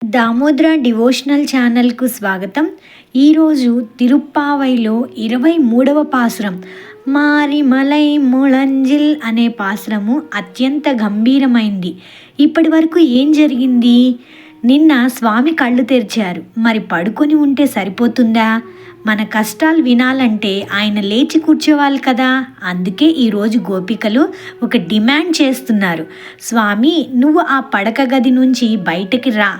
Damodara devotional ఛానల్కు స్వాగతం. ఈరోజు తిరుప్పావైలో 23వ పాసురం మారిమలై ముళంజిల్ అనే పాసురము అత్యంత గంభీరమైంది. ఇప్పటి వరకు ఏం జరిగింది? నిన్న స్వామి కళ్ళు తెరిచారు. మరి పడుకొని ఉంటే సరిపోతుందా? మన కష్టాలు వినాలంటే ఆయన లేచి కూర్చోవాలి కదా. అందుకే ఈరోజు గోపికలు ఒక డిమాండ్ చేస్తున్నారు. స్వామి, నువ్వు ఆ పడక గది నుంచి బయటకి రా,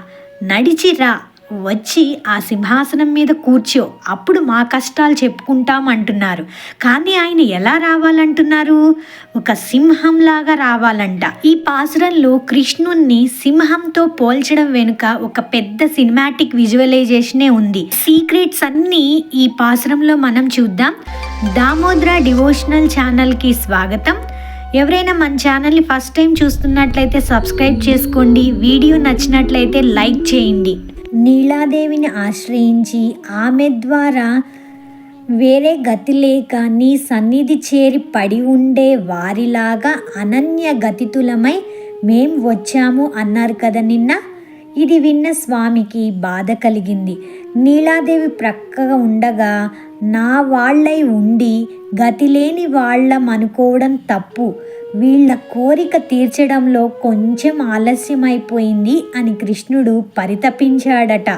నడిచి రా, వచ్చి ఆ సింహాసనం మీద కూర్చో, అప్పుడు మా కష్టాలు చెప్పుకుంటాం అంటున్నారు. కానీ ఆయన ఎలా రావాలంటున్నారు? ఒక సింహంలాగా రావాలంట. ఈ పాసురంలో కృష్ణుణ్ణి సింహంతో పోల్చడం వెనుక ఒక పెద్ద సినిమాటిక్ విజువలైజేషనే ఉంది. సీక్రెట్స్ అన్నీ ఈ పాసురంలో మనం చూద్దాం. దామోదర డివోషనల్ ఛానల్కి స్వాగతం. ఎవరైనా మన ఛానల్ని ఫస్ట్ టైం చూస్తున్నట్లయితే సబ్స్క్రైబ్ చేసుకోండి. వీడియో నచ్చినట్లయితే లైక్ చేయండి. నీలాదేవిని ఆశ్రయించి ఆమె ద్వారా వేరే గతి లేక నీ సన్నిధి చేరి పడి ఉండే వారిలాగా అనన్య గతితులమై మేం వచ్చాము అన్నారు కదా నిన్న. ఇది విన్న స్వామికి బాధ కలిగింది. నీలాదేవి ప్రక్కగా ఉండగా నా వాళ్ళై ఉండి గతిలేని వాళ్ళం అనుకోవడం తప్పు. వీళ్ళ కోరిక తీర్చడంలో కొంచెం ఆలస్యమైపోయింది అని కృష్ణుడు పరితపించాడట.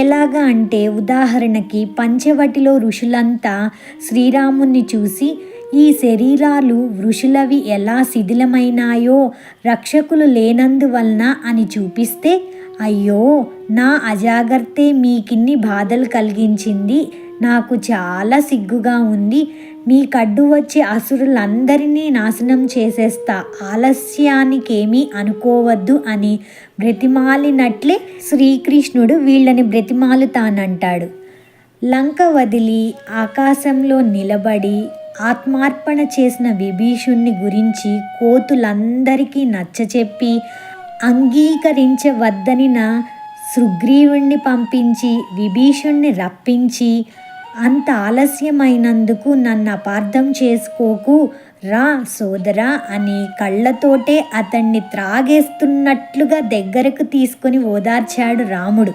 ఎలాగా అంటే, ఉదాహరణకి పంచవటిలో ఋషులంతా శ్రీరాముణ్ణి చూసి ఈ శరీరాలు ఋషులవి ఎలా శిథిలమైనాయో రక్షకులు లేనందువలన అని చూపిస్తే, అయ్యో నా అజాగ్రత్తే మీకిన్ని బాధలు కలిగించింది, నాకు చాలా సిగ్గుగా ఉంది, మీ కడ్డు వచ్చే అసురులందరినీ నాశనం చేసేస్తా, ఆలస్యానికేమీ అనుకోవద్దు అని బ్రతిమాలినట్లే శ్రీకృష్ణుడు వీళ్ళని బ్రతిమాలుతానంటాడు. లంక వదిలి ఆకాశంలో నిలబడి ఆత్మార్పణ చేసిన విభీషుణ్ణి గురించి కోతులందరికీ నచ్చచెప్పి అంగీకరించవద్దనిన సుగ్రీవుణ్ణి పంపించి విభీషుణ్ణి రప్పించి, అంత ఆలస్యమైనందుకు నన్ను అపార్థం చేసుకోకు రా సోదరా అని కళ్ళతోటే అతన్ని త్రాగేస్తున్నట్లుగా దగ్గరకు తీసుకొని ఓదార్చాడు రాముడు.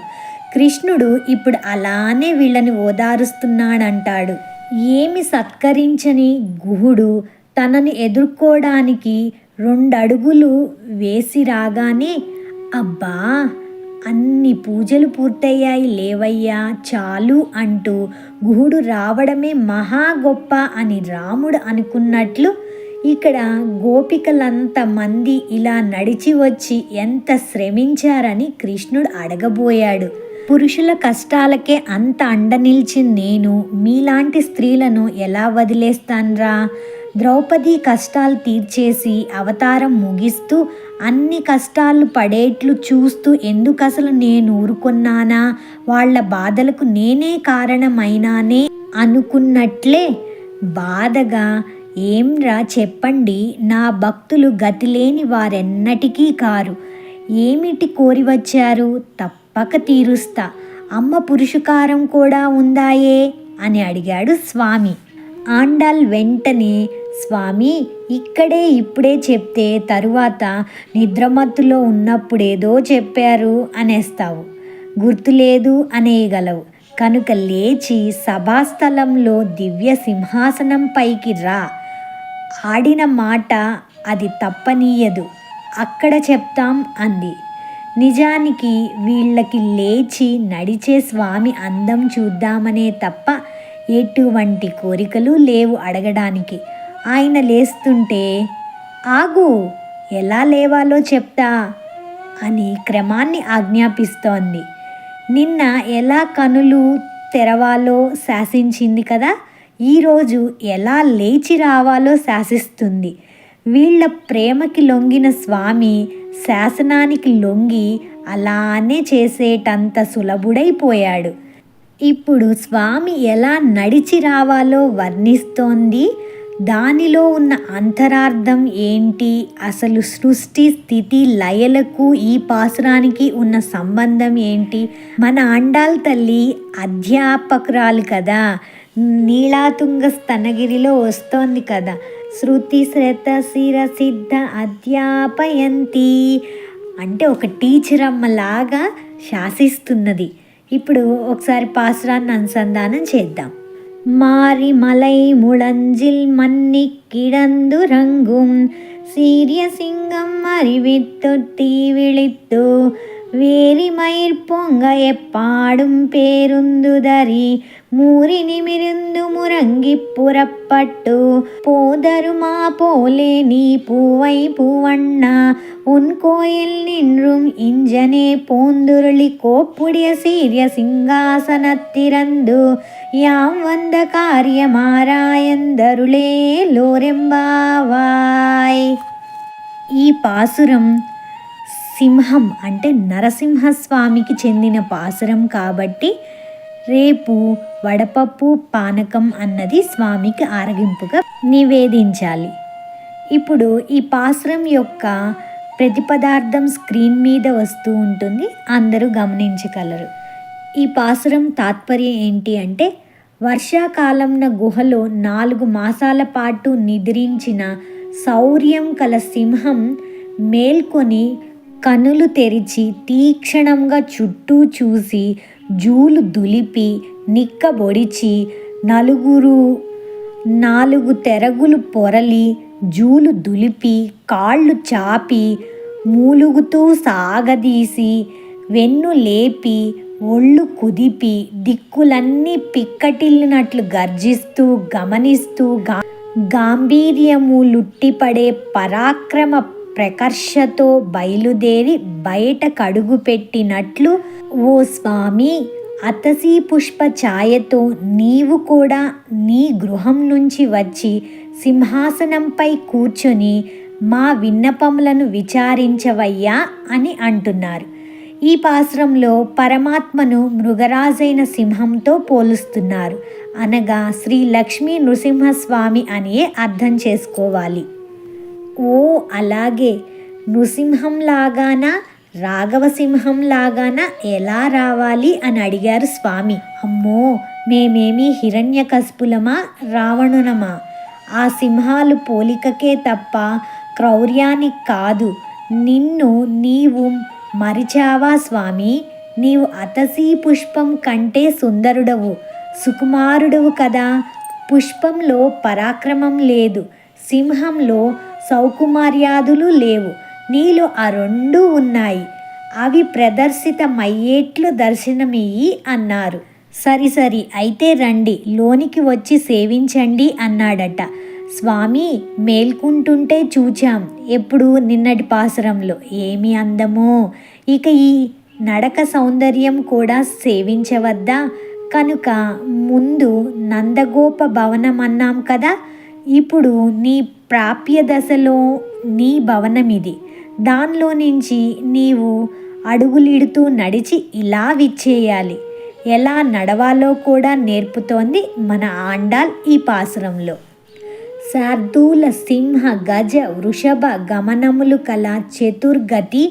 కృష్ణుడు ఇప్పుడు అలానే వీళ్ళని ఓదారుస్తున్నాడంటాడు. ఏమి సత్కరించని గుహుడు తనని ఎదుర్కోవడానికి 2 అడుగులు వేసి రాగానే, అబ్బా అన్ని పూజలు పూర్తయ్యాయి లేవయ్యా చాలు అంటూ గుహుడు రావడమే మహా గొప్ప అని రాముడు అనుకున్నట్లు, ఇక్కడ గోపికలంత మంది ఇలా నడిచి వచ్చి ఎంత శ్రమించారని కృష్ణుడు అడగబోయాడు. పురుషుల కష్టాలకే అంత అండ నిలిచిన నేను మీలాంటి స్త్రీలను ఎలా వదిలేస్తాన్రా? ద్రౌపది కష్టాలు తీర్చేసి అవతారం ముగిస్తూ అన్ని కష్టాలు పడేట్లు చూస్తూ ఎందుకసలు నేను ఊరుకున్నానా? వాళ్ళ బాధలకు నేనే కారణమైనానే అనుకున్నట్లే బాధగా, ఏంరా చెప్పండి, నా భక్తులు గతిలేని వారెన్నటికీ కారు, ఏమిటి కోరి వచ్చారు? తప్పక తీరుస్తా, అమ్మ పురుషకారం కూడా ఉందాయే అని అడిగాడు స్వామి. ఆండాల్ వెంటనే, స్వామి ఇక్కడే ఇప్పుడే చెప్తే తరువాత నిద్రమత్తులో ఉన్నప్పుడేదో చెప్పారు అనేస్తావు, గుర్తులేదు అనేయగలవు, కనుక లేచి సభాస్థలంలో దివ్య సింహాసనం పైకి రా, ఆడిన మాట అది తప్పనీయదు, అక్కడ చెప్తాం అంది. నిజానికి వీళ్ళకి లేచి నడిచే స్వామి అందం చూద్దామనే తప్ప ఎటువంటి కోరికలు లేవు అడగడానికి. ఆయన లేస్తుంటే, ఆగు, ఎలా లేవాలో చెప్తా అని క్రమాన్ని ఆజ్ఞాపిస్తోంది. నిన్న ఎలా కనులు తెరవాలో శాసించింది కదా, ఈరోజు ఎలా లేచి రావాలో శాసిస్తుంది. వీళ్ళ ప్రేమకి లొంగిన స్వామి శాసనానికి లొంగి అలానే చేసేటంత సులభుడైపోయాడు. ఇప్పుడు స్వామి ఎలా నడిచి రావాలో వర్ణిస్తోంది. దానిలో ఉన్న అంతరార్థం ఏంటి, అసలు సృష్టి స్థితి లయలకు ఈ పాసురానికి ఉన్న సంబంధం ఏంటి? మన ఆండాల్ తల్లి అధ్యాపకురాలు కదా, నీలాతుంగ స్తనగిరిలో వస్తోంది కదా, శృతి శ్రత శిర సిద్ధ అధ్యాపయంతి అంటే ఒక టీచర్ అమ్మలాగా శాసిస్తున్నది. ఇప్పుడు ఒకసారి పాసురాన్ని అనుసంధానం చేద్దాం. మారి మలై ముళంజిల్ మన్ని కిడందు రంగుం சீரிய சிங்கம் அறிவித்தொட்டி விழித்து வேரி மயிர் பொங்க எப்பாடும் பேருந்துதறி மூரி நிமிர்ந்து முறங்கி புறப்பட்டு போதருமா போலே நீ பூவை பூவண்ண உன் கோயில் நின்றும் இஞ்சனே போந்துருளி கோப்புடைய சீரிய சிங்காசனத்திறந்து யாம் வந்த కార్యమారాయందరులే లోరెంబావాయ్. ఈ పాసురం సింహం అంటే నరసింహస్వామికి చెందిన పాసురం కాబట్టి రేపు వడపప్పు పానకం అన్నది స్వామికి ఆరగింపుగా నివేదించాలి. ఇప్పుడు ఈ పాసురం యొక్క ప్రతిపదార్థం స్క్రీన్ మీద వస్తూ ఉంటుంది, అందరూ గమనించగలరు. ఈ పాసురం తాత్పర్యం ఏంటి అంటే, వర్షాకాలంన గుహలో 4 మాసాల పాటు నిద్రించిన శౌర్యం కల సింహం మేల్కొని కనులు తెరిచి తీక్షణంగా చుట్టూ చూసి జూలు దులిపి నిక్కబొడిచి 4 తెరగులు పొరలి జూలు దులిపి కాళ్ళు చాపి మూలుగుతూ సాగదీసి వెన్ను లేపి ఒళ్ళు కుదిపి దిక్కులన్నీ పిక్కటిల్లినట్లు గర్జిస్తూ గమనిస్తూ గాంభీర్యము లుట్టిపడే పరాక్రమ ప్రకర్షతో బయలుదేరి బయట కడుగు పెట్టినట్లు, ఓ స్వామి, అతసీ పుష్ప ఛాయతో నీవు కూడా నీ గృహం నుంచి వచ్చి సింహాసనంపై కూర్చొని మా విన్నపములను విచారించవయ్యా అని అంటున్నారు. ఈ పాసురంలో పరమాత్మను మృగరాజైన సింహంతో పోలుస్తున్నారు. అనగా శ్రీ లక్ష్మీ నృసింహస్వామి అనే అర్థం చేసుకోవాలి. ఓ అలాగే నృసింహంలాగానా రాఘవసింహంలాగానా ఎలా రావాలి అని అడిగారు స్వామి. అమ్మో, మేమేమి హిరణ్యకశిపులమా రావణునమా? ఆ సింహాలు పోలికకే తప్ప క్రౌర్యానికి కాదు. నిన్ను నీవు మరిచావా స్వామి? నీవు అతసీ పుష్పం కంటే సుందరుడవు, సుకుమారుడవు కదా. పుష్పంలో పరాక్రమం లేదు, సింహంలో సౌకుమార్యాదులు లేవు. నీలో ఆ 2 ఉన్నాయి. అవి ప్రదర్శితమయ్యేట్లు దర్శనమియ్యి అన్నారు. సరి అయితే రండి, లోనికి వచ్చి సేవించండి అన్నాడట. స్వామి మేల్కుంటుంటే చూచాం. ఎప్పుడు? నిన్నటి పాసురంలో. ఏమి అందమో! ఇక ఈ నడక సౌందర్యం కూడా సేవించవద్దా? కనుక ముందు నందగోప భవనం అన్నాం కదా, ఇప్పుడు నీ ప్రాప్య దశలో నీ భవనమిది. దానిలో నుంచి నీవు అడుగులిడుతూ నడిచి ఇలా విచ్చేయాలి. ఎలా నడవాలో కూడా నేర్పుతోంది మన ఆండాల్ ఈ పాసురంలో. శార్దూల సింహ గజ వృషభ గమనములు కల చతుర్గతి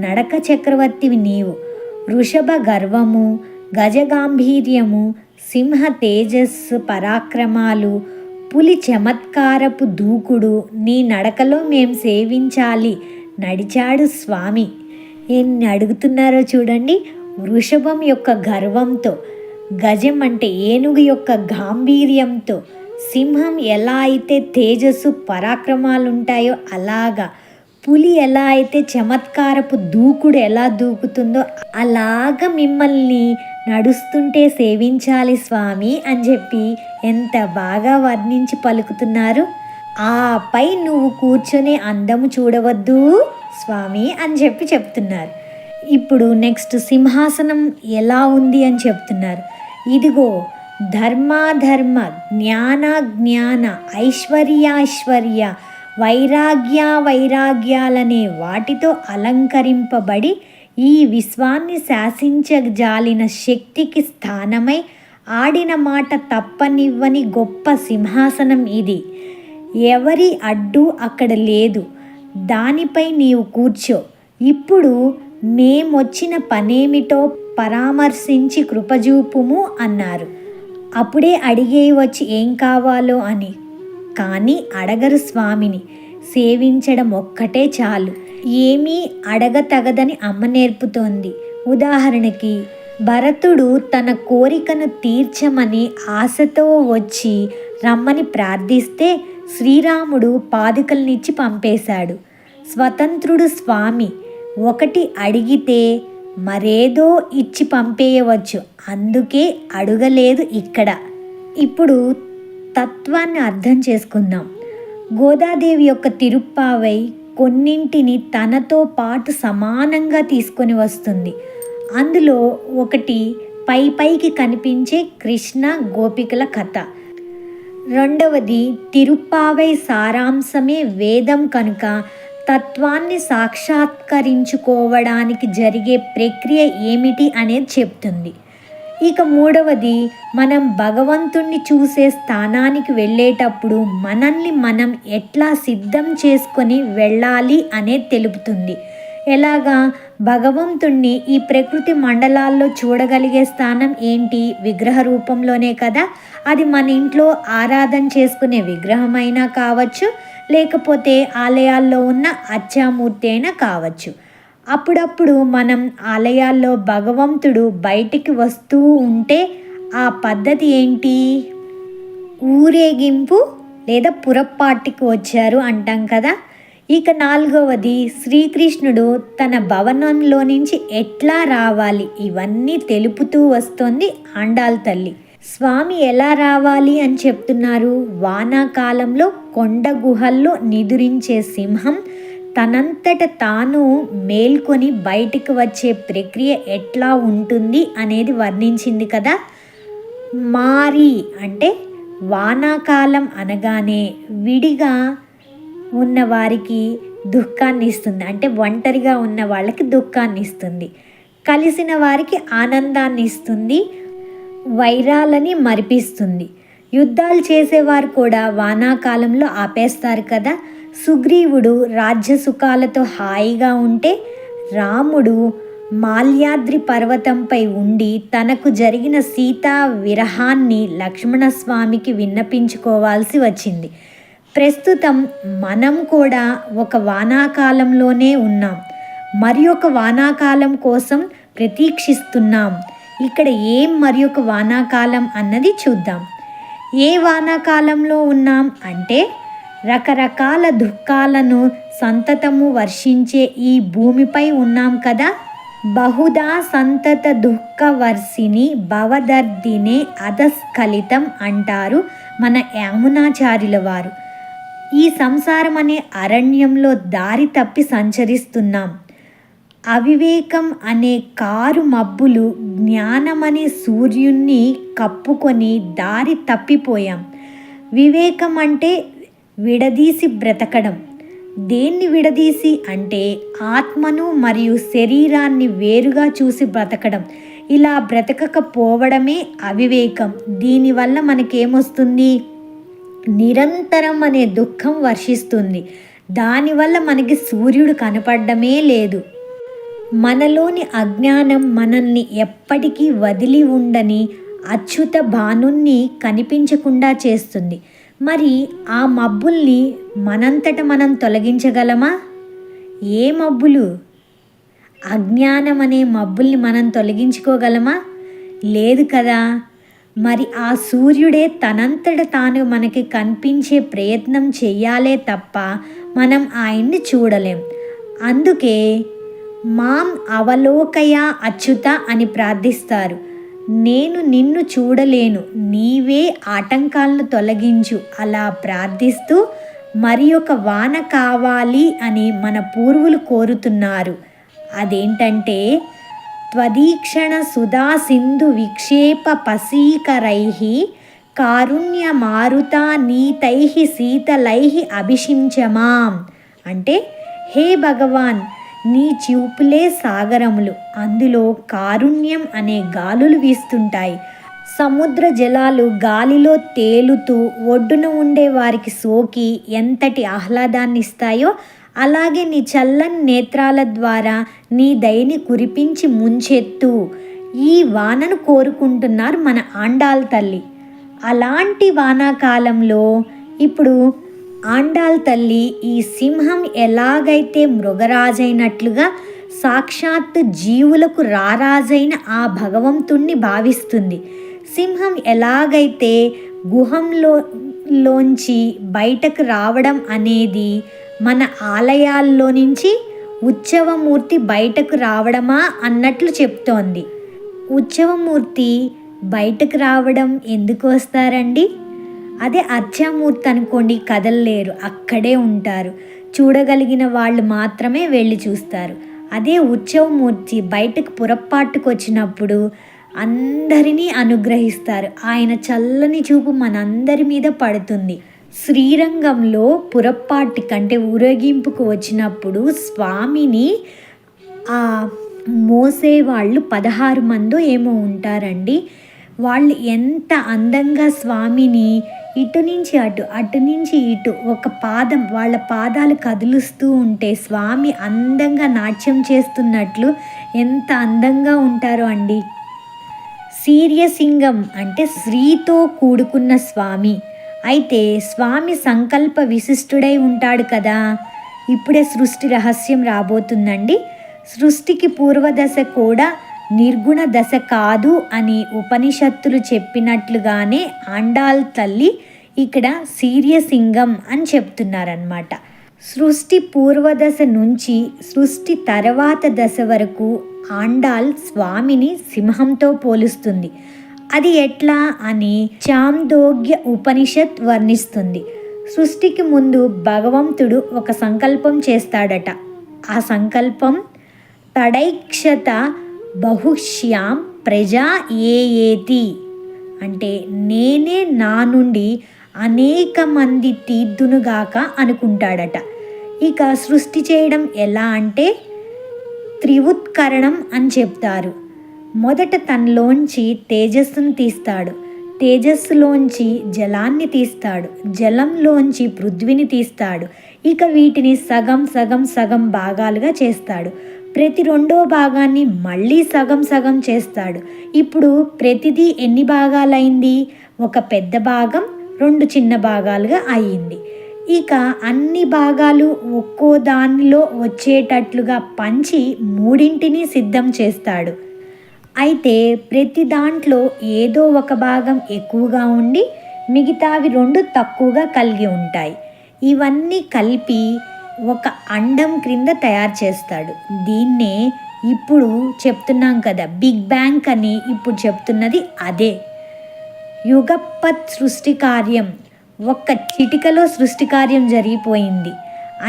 నడక చక్రవర్తివి నీవు. వృషభ గర్వము, గజ గాంభీర్యము, సింహ తేజస్సు పరాక్రమాలు, పులి చమత్కారపు దూకుడు నీ నడకలో మేం సేవించాలి నడిచాడు స్వామి. ఎన్ని అడుగుతున్నారో చూడండి. వృషభం యొక్క గర్వంతో, గజం అంటే ఏనుగు యొక్క గాంభీర్యంతో, సింహం ఎలా అయితే తేజస్సు పరాక్రమాలు ఉంటాయో అలాగా, పులి ఎలా అయితే చమత్కారపు దూకుడు ఎలా దూకుతుందో అలాగా మిమ్మల్ని నడుస్తుంటే సేవించాలి స్వామి అని చెప్పి ఎంత బాగా వర్ణించి పలుకుతున్నారు. ఆపై నువ్వు కూర్చొని అందము చూడవద్దు స్వామి అని చెప్పి చెప్తున్నారు. ఇప్పుడు నెక్స్ట్ సింహాసనం ఎలా ఉంది అని చెప్తున్నారు. ఇదిగో ధర్మాధర్మ జ్ఞాన ఐశ్వర్యాశ్వర్య వైరాగ్యాలనే వాటితో అలంకరింపబడి ఈ విశ్వాన్ని శాసించజాలిన శక్తికి స్థానమై ఆడిన మాట తప్పనివ్వని గొప్ప సింహాసనం ఇది. ఎవరి అడ్డు అక్కడ లేదు. దానిపై నీవు కూర్చో. ఇప్పుడు మేమొచ్చిన పనేమిటో పరామర్శించి కృపజూపుము అన్నారు. అప్పుడే అడిగే వచ్చి ఏం కావాలో అని. కానీ అడగరు స్వామిని. సేవించడం ఒక్కటే చాలు. ఏమీ అడగతగదని అమ్మ నేర్పుతోంది. ఉదాహరణకి భరతుడు తన కోరికను తీర్చమని ఆశతో వచ్చి రమ్మని ప్రార్థిస్తే శ్రీరాముడు పాదుకలనిచ్చి పంపేశాడు. స్వతంత్రుడు స్వామి ఒకటి అడిగితే మరేదో ఇచ్చి పంపేయవచ్చు, అందుకే అడగలేదు ఇక్కడ. ఇప్పుడు తత్వాన్ని అర్థం చేసుకుందాం. గోదాదేవి యొక్క తిరుప్పావై కొన్నింటిని తనతో పాటు సమానంగా తీసుకొని వస్తుంది. అందులో ఒకటి పైకి కనిపించే కృష్ణ గోపికల కథ. రెండవది తిరుప్పావై సారాంశమే వేదం కనుక తత్వాన్ని సాక్షాత్కరించుకోవడానికి జరిగే ప్రక్రియ ఏమిటి అనేది చెప్తుంది. ఇక మూడవది మనం భగవంతుణ్ణి చూసే స్థానానికి వెళ్ళేటప్పుడు మనల్ని మనం ఎట్లా సిద్ధం చేసుకొని వెళ్ళాలి అనేది తెలుపుతుంది. ఎలాగా? భగవంతుణ్ణి ఈ ప్రకృతి మండలాల్లో చూడగలిగే స్థానం ఏంటి? విగ్రహ రూపంలోనే కదా. అది మన ఇంట్లో ఆరాధన చేసుకునే విగ్రహమైనా కావచ్చు, లేకపోతే ఆలయాల్లో ఉన్న అర్చామూర్తి అయినా కావచ్చు. అప్పుడప్పుడు మనం ఆలయాల్లో భగవంతుడు బయటికి వస్తూ ఉంటే ఆ పద్ధతి ఏంటి? ఊరేగింపు లేదా పురప్పాటికి వచ్చారు అంటాం కదా. ఇక నాలుగవది శ్రీకృష్ణుడు తన భవనంలో నుంచి ఎట్లా రావాలి, ఇవన్నీ తెలుపుతూ వస్తోంది ఆండాళ్ తల్లి. స్వామి ఎలా రావాలి అని చెప్తున్నారు? వానాకాలంలో కొండ గుహల్లో నిదురించే సింహం తనంతట తాను మేల్కొని బయటికి వచ్చే ప్రక్రియ ఎట్లా ఉంటుంది అనేది వర్ణించింది కదా. మారి అంటే వానాకాలం అనగానే విడిగా ఉన్న వారికి దుఃఖాన్ని ఇస్తుంది, అంటే ఒంటరిగా ఉన్న వాళ్ళకి దుఃఖాన్ని ఇస్తుంది. కలిసిన వారికి ఆనందాన్ని ఇస్తుంది, వైరాలని మరిపిస్తుంది. యుద్ధాలు చేసేవారు కూడా వానాకాలంలో ఆపేస్తారు కదా. సుగ్రీవుడు రాజ్య సుఖాలతో హాయిగా ఉంటే రాముడు మాల్యాద్రి పర్వతంపై ఉండి తనకు జరిగిన సీతా విరహాన్ని లక్ష్మణస్వామికి విన్నపించుకోవాల్సి వచ్చింది. ప్రస్తుతం మనం కూడా ఒక వానాకాలంలోనే ఉన్నాం, మరి ఒక వానాకాలం కోసం ప్రతీక్షిస్తున్నాం. ఇక్కడ మరి ఒక వానాకాలం అన్నది చూద్దాం. ఏ వానాకాలంలో ఉన్నాం అంటే రకరకాల దుఃఖాలను సంతతము వర్షించే ఈ భూమిపై ఉన్నాం కదా. బహుదా సంతత దుఃఖ వర్షిని భవదర్దినే అధస్ఖలితం అంటారు మన యామునాచార్యుల వారు. ఈ సంసారం అనే అరణ్యంలో దారి తప్పి సంచరిస్తున్నాం. అవివేకం అనే కారు మబ్బులు జ్ఞానమనే సూర్యుణ్ణి కప్పుకొని దారి తప్పిపోయాం. వివేకం అంటే విడదీసి బ్రతకడం. దేన్ని విడదీసి అంటే ఆత్మను మరియు శరీరాన్ని వేరుగా చూసి బ్రతకడం. ఇలా బ్రతకకపోవడమే అవివేకం. దీనివల్ల మనకేమొస్తుంది? నిరంతరం అనే దుఃఖం వర్షిస్తుంది. దానివల్ల మనకి సూర్యుడు కనపడమే లేదు. మనలోని అజ్ఞానం మనల్ని ఎప్పటికీ వదిలి ఉండని అచ్యుత భానుణ్ణి కనిపించకుండా చేస్తుంది. మరి ఆ మబ్బుల్ని మనంతట మనం తొలగించగలమా? ఏ మబ్బులు? అజ్ఞానం అనే మబ్బుల్ని మనం తొలగించుకోగలమా? లేదు కదా. మరి ఆ సూర్యుడే తనంతట తాను మనకి కనిపించే ప్రయత్నం చెయ్యాలే తప్ప మనం ఆయన్ని చూడలేం. అందుకే మాం అవలోకయ అచ్యుత అని ప్రార్థిస్తారు. నేను నిన్ను చూడలేను, నీవే ఆటంకాలను తొలగించు అలా ప్రార్థిస్తూ మరి ఒక వాన కావాలి అని మన పూర్వులు కోరుతున్నారు. అదేంటంటే త్వదీక్షణ సుధా సింధు విక్షేప పసీకరైః కారుణ్య మారుతా నీతైః శీతలైః అభిషించమాం. అంటే హే భగవాన్, నీ చూపులే సాగరములు, అందులో కారుణ్యం అనే గాలులు వీస్తుంటాయి. సముద్ర జలాలు గాలిలో తేలుతూ ఒడ్డున ఉండే వారికి సోకి ఎంతటి ఆహ్లాదాన్ని ఇస్తాయో అలాగే నీ చల్లని నేత్రాల ద్వారా నీ దయని కురిపించి ముంచెత్తు. ఈ వానను కోరుకుంటున్నారు మన ఆండాళ్ తల్లి. అలాంటి వానాకాలంలో ఇప్పుడు ఆండాళ్ తల్లి ఈ సింహం ఎలాగైతే మృగరాజైనట్లుగా సాక్షాత్తు జీవులకు రారాజైన ఆ భగవంతుణ్ణి భావిస్తుంది. సింహం ఎలాగైతే గుహంలోంచి బయటకు రావడం అనేది మన ఆలయాల్లో నుంచి ఉత్సవమూర్తి బయటకు రావడమా అన్నట్లు చెప్తోంది. ఉత్సవమూర్తి బయటకు రావడం ఎందుకు వస్తారండి? అదే అర్చామూర్తి అనుకోండి, కదలలేరు, అక్కడే ఉంటారు. చూడగలిగిన వాళ్ళు మాత్రమే వెళ్ళి చూస్తారు. అదే ఉత్సవమూర్తి బయటకు పురప్పాటుకు వచ్చినప్పుడు అందరినీ అనుగ్రహిస్తారు. ఆయన చల్లని చూపు మనందరి మీద పడుతుంది. శ్రీరంగంలో పురప్పాటి కంటే ఊరేగింపుకు వచ్చినప్పుడు స్వామిని మోసేవాళ్ళు 16 మందో ఏమో ఉంటారండి. వాళ్ళు ఎంత అందంగా స్వామిని ఇటు నుంచి అటు, అటు నుంచి ఇటు ఒక పాదం, వాళ్ళ పాదాలు కదులుస్తూ ఉంటే స్వామి అందంగా నాట్యం చేస్తున్నట్లు ఎంత అందంగా ఉంటారో అండి. సీర్యసింగం అంటే స్త్రీతో కూడుకున్న స్వామి. అయితే స్వామి సంకల్ప విశిష్టుడై ఉంటాడు కదా. ఇప్పుడే సృష్టి రహస్యం రాబోతుందండి. సృష్టికి పూర్వదశ కూడా నిర్గుణ దశ కాదు అని ఉపనిషత్తులు చెప్పినట్లుగానే ఆండాళ్ తల్లి ఇక్కడ సీర్యసింగం అని చెప్తున్నారన్నమాట. సృష్టి పూర్వదశ నుంచి సృష్టి తర్వాత దశ వరకు ఆండాళ్ స్వామిని సింహంతో పోలుస్తుంది. అది ఎట్లా అని చాందోగ్య ఉపనిషత్ వర్ణిస్తుంది. సృష్టికి ముందు భగవంతుడు ఒక సంకల్పం చేస్తాడట. ఆ సంకల్పం తడైక్షత బహుశ్యాం ప్రజా ఏయేతి అంటే నేనే నా నుండి అనేక మంది తీర్దునుగాక అనుకుంటాడట. ఇక సృష్టి చేయడం ఎలా అంటే త్రివుత్కరణం అని చెప్తారు. మొదట తనలోంచి తేజస్సును తీస్తాడు, తేజస్సులోంచి జలాన్ని తీస్తాడు, జలంలోంచి పృథ్వీని తీస్తాడు. ఇక వీటిని సగం సగం సగం భాగాలుగా చేస్తాడు. ప్రతి రెండో భాగాన్ని మళ్ళీ సగం సగం చేస్తాడు. ఇప్పుడు ప్రతిదీ ఎన్ని భాగాలైంది? ఒక పెద్ద భాగం 2 చిన్న భాగాలుగా అయ్యింది. ఇక అన్ని భాగాలు ఒక్కో దానిలో వచ్చేటట్లుగా పంచి 3ంటిని సిద్ధం చేస్తాడు. అయితే ప్రతి దాంట్లో ఏదో ఒక భాగం ఎక్కువగా ఉండి మిగతావి 2 తక్కువగా కలిగి ఉంటాయి. ఇవన్నీ కలిపి ఒక అండం క్రింద తయారు చేస్తాడు. దీన్నే ఇప్పుడు చెప్తున్నాం కదా బిగ్ బ్యాంగ్ అని. ఇప్పుడు చెప్తున్నది అదే. యుగపత్ సృష్టి కార్యం, ఒక్క చిటికలో సృష్టి కార్యం జరిగిపోయింది.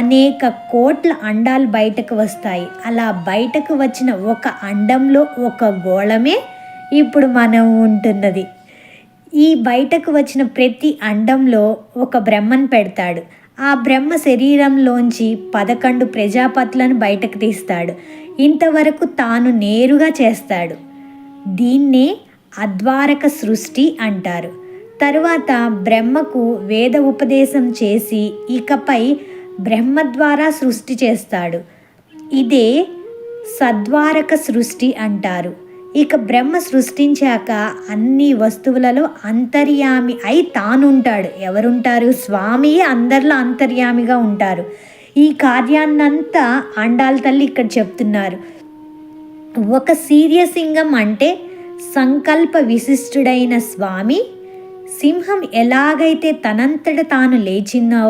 అనేక కోట్ల అండాలు బయటకు వస్తాయి. అలా బయటకు వచ్చిన ఒక అండంలో ఒక గోళమే ఇప్పుడు మనం ఉంటున్నది. ఈ బయటకు వచ్చిన ప్రతి అండంలో ఒక బ్రహ్మను పెడతాడు. ఆ బ్రహ్మ శరీరంలోంచి 11 ప్రజాపతులను బయటకు తీస్తాడు. ఇంతవరకు తాను నేరుగా చేస్తాడు. దీన్నే అద్వారక సృష్టి అంటారు. తరువాత బ్రహ్మకు వేద ఉపదేశం చేసి ఇకపై బ్రహ్మ ద్వారా సృష్టి చేస్తాడు. ఇదే సద్వారక సృష్టి అంటారు. ఇక బ్రహ్మ సృష్టించాక అన్ని వస్తువులలో అంతర్యామి అయి తానుంటాడు. ఎవరుంటారు? స్వామి అందరిలో అంతర్యామిగా ఉంటారు. ఈ కార్యాన్నంతా ఆండాళ్ తల్లి ఇక్కడ చెప్తున్నారు. ఒక సీర్యసింగం అంటే సంకల్ప విశిష్టుడైన స్వామి. సింహం ఎలాగైతే తనంతట తాను లేచిందో,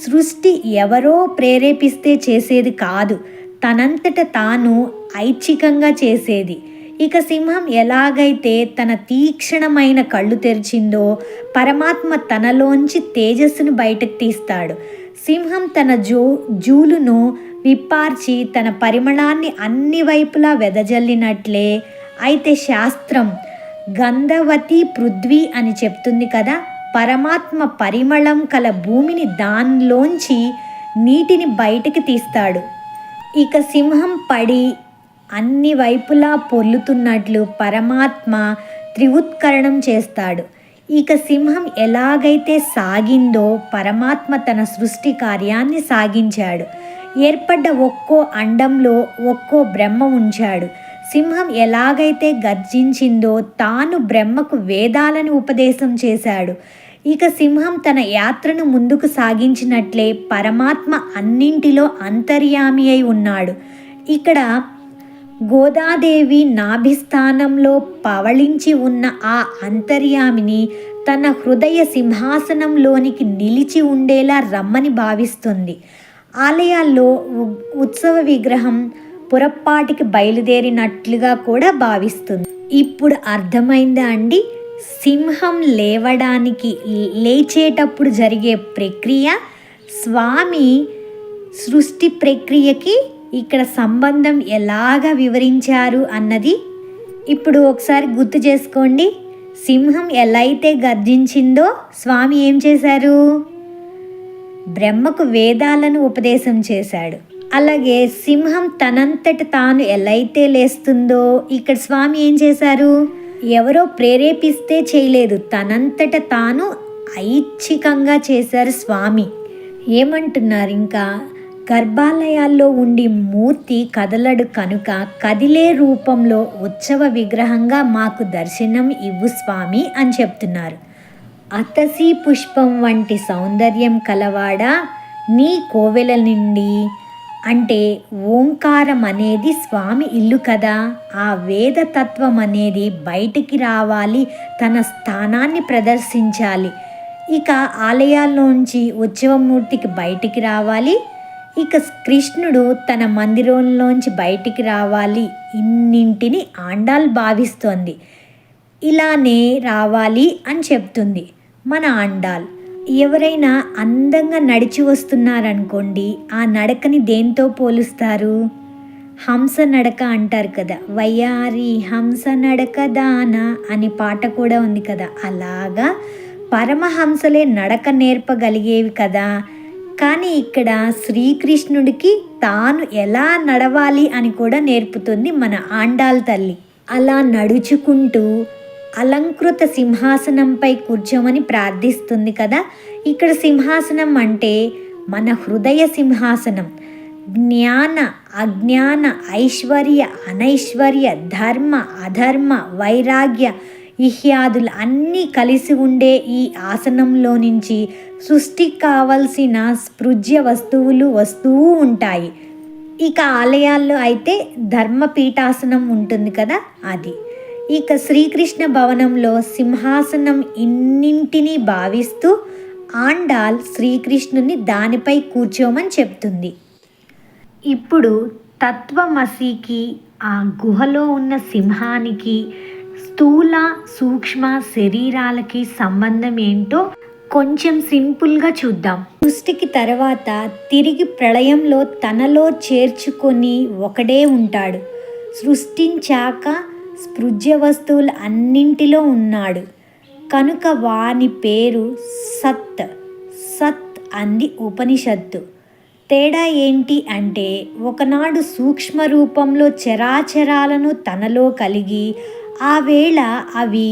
సృష్టి ఎవరో ప్రేరేపిస్తే చేసేది కాదు, తనంతట తాను ఐచ్ఛికంగా చేసేది. ఇక సింహం ఎలాగైతే తన తీక్షణమైన కళ్ళు తెరిచిందో, పరమాత్మ తనలోంచి తేజస్సును బయటకు తీస్తాడు. సింహం తన జూలును విప్పార్చి తన పరిమళాన్ని అన్ని వైపులా వెదజల్లినట్లే. అయితే శాస్త్రం గంధవతి పృథ్వీ అని చెప్తుంది కదా. పరమాత్మ పరిమళం కల భూమిని దానిలోంచి నీటిని బయటికి తీస్తాడు. ఇక సింహం పడి అన్ని వైపులా పొర్లుతున్నట్లు పరమాత్మ త్రివుత్కరణం చేస్తాడు. ఇక సింహం ఎలాగైతే సాగిందో పరమాత్మ తన సృష్టి కార్యాన్ని సాగించాడు. ఏర్పడ్డ ఒక్కో అండంలో ఒక్కో బ్రహ్మ ఉంచాడు. సింహం ఎలాగైతే గర్జించిందో తాను బ్రహ్మకు వేదాలను ఉపదేశం చేశాడు. ఇక సింహం తన యాత్రను ముందుకు సాగించినట్లే పరమాత్మ అన్నింటిలో అంతర్యామి అయి ఉన్నాడు. ఇక్కడ గోదాదేవి నాభిస్థానంలో పవళించి ఉన్న ఆ అంతర్యామిని తన హృదయ సింహాసనంలోనికి నిలిచి ఉండేలా రమ్మని భావిస్తుంది. ఆలయాల్లో ఉత్సవ విగ్రహం పురప్పాటికి బయలుదేరినట్లుగా కూడా భావిస్తుంది. ఇప్పుడు అర్థమైందా అండి? సింహం లేచేటప్పుడు జరిగే ప్రక్రియ స్వామి సృష్టి ప్రక్రియకి ఇక్కడ సంబంధం ఎలాగా వివరించారు అన్నది ఇప్పుడు ఒకసారి గుర్తు చేసుకోండి. సింహం ఎలా అయితే గర్జించిందో స్వామి ఏం చేశారు? బ్రహ్మకు వేదాలను ఉపదేశం చేశాడు. అలాగే సింహం తనంతట తాను ఎలా అయితే లేస్తుందో ఇక్కడ స్వామి ఏం చేశారు? ఎవరో ప్రేరేపిస్తే చేయలేదు, తనంతట తాను ఐచ్ఛికంగా చేశారు స్వామి. ఏమంటున్నారు ఇంకా? గర్భాలయాల్లో ఉండి మూర్తి కదలడు కనుక కదిలే రూపంలో ఉత్సవ విగ్రహంగా మాకు దర్శనం ఇవ్వు స్వామి అని చెప్తున్నారు. అతసి పుష్పం వంటి సౌందర్యం కలవాడా, నీ కోవెల నుండి అంటే ఓంకారం అనేది స్వామి ఇల్లు కదా. ఆ వేదతత్వం అనేది బయటికి రావాలి, తన స్థానాన్ని ప్రదర్శించాలి. ఇక ఆలయాల్లోంచి ఉత్సవమూర్తికి బయటికి రావాలి. ఇక కృష్ణుడు తన మందిరంలోంచి బయటికి రావాలి. ఇన్నింటిని ఆండాల్ భావిస్తోంది. ఇలానే రావాలి అని చెప్తుంది మన ఆండాల్. ఎవరైనా అందంగా నడిచి వస్తున్నారనుకోండి, ఆ నడకని దేంతో పోలుస్తారు? హంస నడక అంటారు కదా. వయ్యారి హంస నడక దాన అని పాట కూడా ఉంది కదా. అలాగా పరమహంసలే నడక నేర్పగలిగేవి కదా. కానీ ఇక్కడ శ్రీకృష్ణుడికి తాను ఎలా నడవాలి అని కూడా నేర్పుతుంది మన ఆండాల్ తల్లి. అలా నడుచుకుంటూ అలంకృత సింహాసనంపై కూర్చోమని ప్రార్థిస్తుంది కదా. ఇక్కడ సింహాసనం అంటే మన హృదయ సింహాసనం. జ్ఞాన అజ్ఞాన, ఐశ్వర్య అనైశ్వర్య, ధర్మ అధర్మ, వైరాగ్య ఇహ్యాదులు అన్నీ కలిసి ఉండే ఈ ఆసనంలో నుంచి సృష్టికి కావలసిన స్పృజ్య వస్తువులు వస్తూ ఉంటాయి. ఇక ఆలయాల్లో అయితే ధర్మపీఠాసనం ఉంటుంది కదా, అది. ఇక శ్రీకృష్ణ భవనంలో సింహాసనం ఇన్నింటినీ భావిస్తూ ఆండాల్ శ్రీకృష్ణుని దానిపై కూర్చోమని చెప్తుంది. ఇప్పుడు తత్వమసికి, ఆ గుహలో ఉన్న సింహానికి, స్థూల సూక్ష్మ శరీరాలకి సంబంధం ఏంటో కొంచెం సింపుల్గా చూద్దాం. సృష్టికి తర్వాత తిరిగి ప్రళయంలో తనలో చేర్చుకొని ఒకడే ఉంటాడు. సృష్టించాక స్పృజ్య వస్తువులు అన్నింటిలో ఉన్నాడు కనుక వాని పేరు సత్. సత్ అంది ఉపనిషత్తు. తేడా ఏంటి అంటే, ఒకనాడు సూక్ష్మ రూపంలో చరాచరాలను తనలో కలిగి ఆ వేళ అవి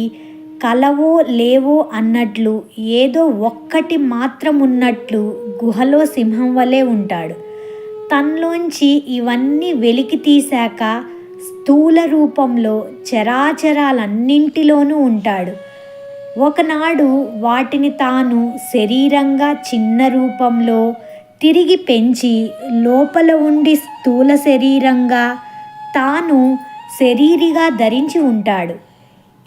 కలవో లేవో అన్నట్లు ఏదో ఒక్కటి మాత్రం ఉన్నట్లు గుహలో సింహం వలె ఉంటాడు. తనలోంచి ఇవన్నీ వెలికి తీశాక స్థూల రూపంలో చరాచరాలన్నింటిలోనూ ఉంటాడు. ఒకనాడు వాటిని తాను శరీరంగా చిన్న రూపంలో తిరిగి పెంచి లోపల ఉండి స్థూల శరీరంగా తాను శరీరిగా ధరించి ఉంటాడు.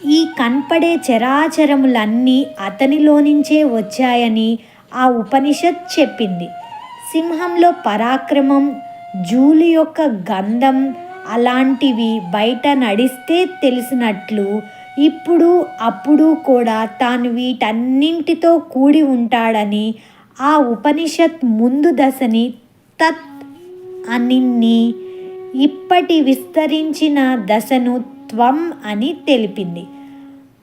ఈ కనపడే చరాచరములన్నీ అతనిలో నుంచే వచ్చాయని ఆ ఉపనిషత్ చెప్పింది. సింహంలో పరాక్రమం, జూలు యొక్క గంధం అలాంటివి బయట నడిస్తే తెలిసినట్లు ఇప్పుడు అప్పుడు కూడా తాను వీటన్నింటితో కూడి ఉంటాడని ఆ ఉపనిషత్ ముందు దశని తత్ అనిన్ని, ఇప్పటి విస్తరించిన దశను త్వం అని తెలిపింది.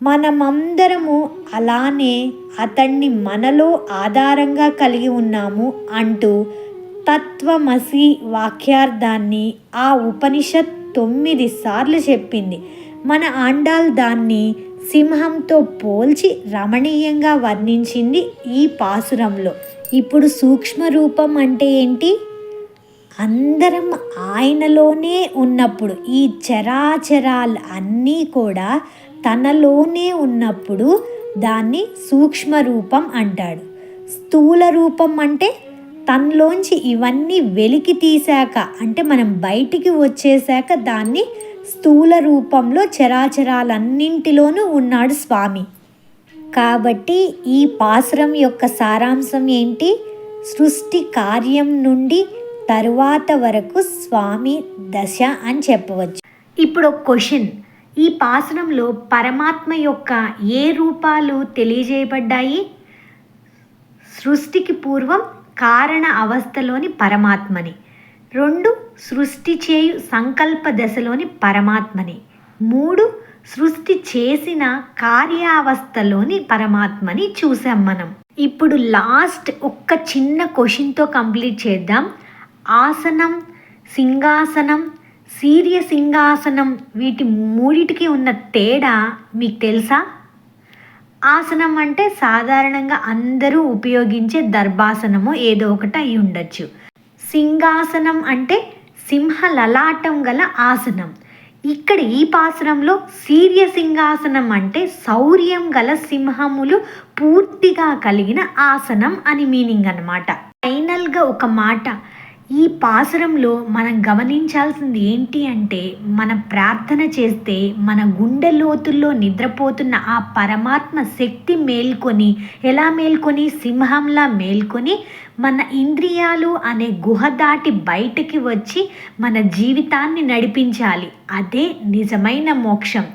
మనమందరము అలానే అతన్ని మనలో ఆధారంగా కలిగి ఉన్నాము అంటూ తత్వమసి వాక్యార్థాన్ని ఆ ఉపనిషత్ 9 సార్లు చెప్పింది. మన ఆండాల్ దాన్ని సింహంతో పోల్చి రమణీయంగా వర్ణించింది ఈ పాసురంలో. ఇప్పుడు సూక్ష్మ రూపం అంటే ఏంటి? అందరం ఆయనలోనే ఉన్నప్పుడు, ఈ చరాచరాలు అన్నీ కూడా తనలోనే ఉన్నప్పుడు దాన్ని సూక్ష్మ రూపం అంటాడు. స్థూల రూపం అంటే తనలోంచి ఇవన్నీ వెలికి తీశాక, అంటే మనం బయటికి వచ్చేసాక దాన్ని స్థూల రూపంలో చరాచరాలన్నింటిలోనూ ఉన్నాడు స్వామి. కాబట్టి ఈ పాసురం యొక్క సారాంశం ఏంటి? సృష్టి కార్యం నుండి తరువాత వరకు స్వామి దశ అని చెప్పవచ్చు. ఇప్పుడు ఒక క్వశ్చన్, ఈ పాసురంలో పరమాత్మ యొక్క ఏ రూపాలు తెలియజేయబడ్డాయి? సృష్టికి పూర్వం కారణ అవస్థలోని పరమాత్మని, 2 సృష్టి చేయు సంకల్ప దశలోని పరమాత్మని, 3 సృష్టి చేసిన కార్యావస్థలోని పరమాత్మని చూసాం మనం. ఇప్పుడు లాస్ట్ ఒక్క చిన్న క్వశ్చన్తో కంప్లీట్ చేద్దాం. ఆసనం, సింహాసనం, సీర్య సింహాసనం వీటి మూడిటికి ఉన్న తేడా మీకు తెలుసా? ఆసనం అంటే సాధారణంగా అందరూ ఉపయోగించే దర్భాసనము ఏదో ఒకటి అయి ఉండొచ్చు. సింహాసనం అంటే సింహ లలాటం గల ఆసనం. ఇక్కడ ఈ పాసురంలో సీర్య సింహాసనం అంటే శౌర్యం గల సింహములు పూర్తిగా కలిగిన ఆసనం అని మీనింగ్ అన్నమాట. ఫైనల్గా ఒక మాట, ఈ పాసురంలో మనం గమనించాల్సింది ఏంటి అంటే, మనం ప్రార్థన చేస్తే మన గుండె లోతుల్లో నిద్రపోతున్న ఆ పరమాత్మ శక్తి మేల్కొని, ఎలా మేల్కొని? సింహంలా మేల్కొని మన ఇంద్రియాలు అనే గుహ దాటి బయటకి వచ్చి మన జీవితాన్ని నడిపించాలి. అదే నిజమైన మోక్షం.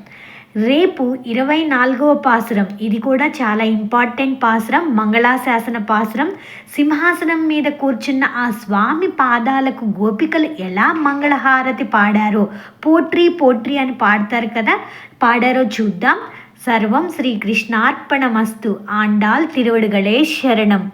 రేపు 24వ పాసురం, ఇది కూడా చాలా ఇంపార్టెంట్ పాసురం, మంగళాశాసన పాసురం. సింహాసనం మీద కూర్చున్న ఆ స్వామి పాదాలకు గోపికలు ఎలా మంగళహారతి పాడారో, పోట్రీ పోట్రీ అని పాడతారు కదా, పాడారో చూద్దాం. సర్వం శ్రీకృష్ణార్పణమస్తు. ఆండాల్ తిరువడుగళే శరణం.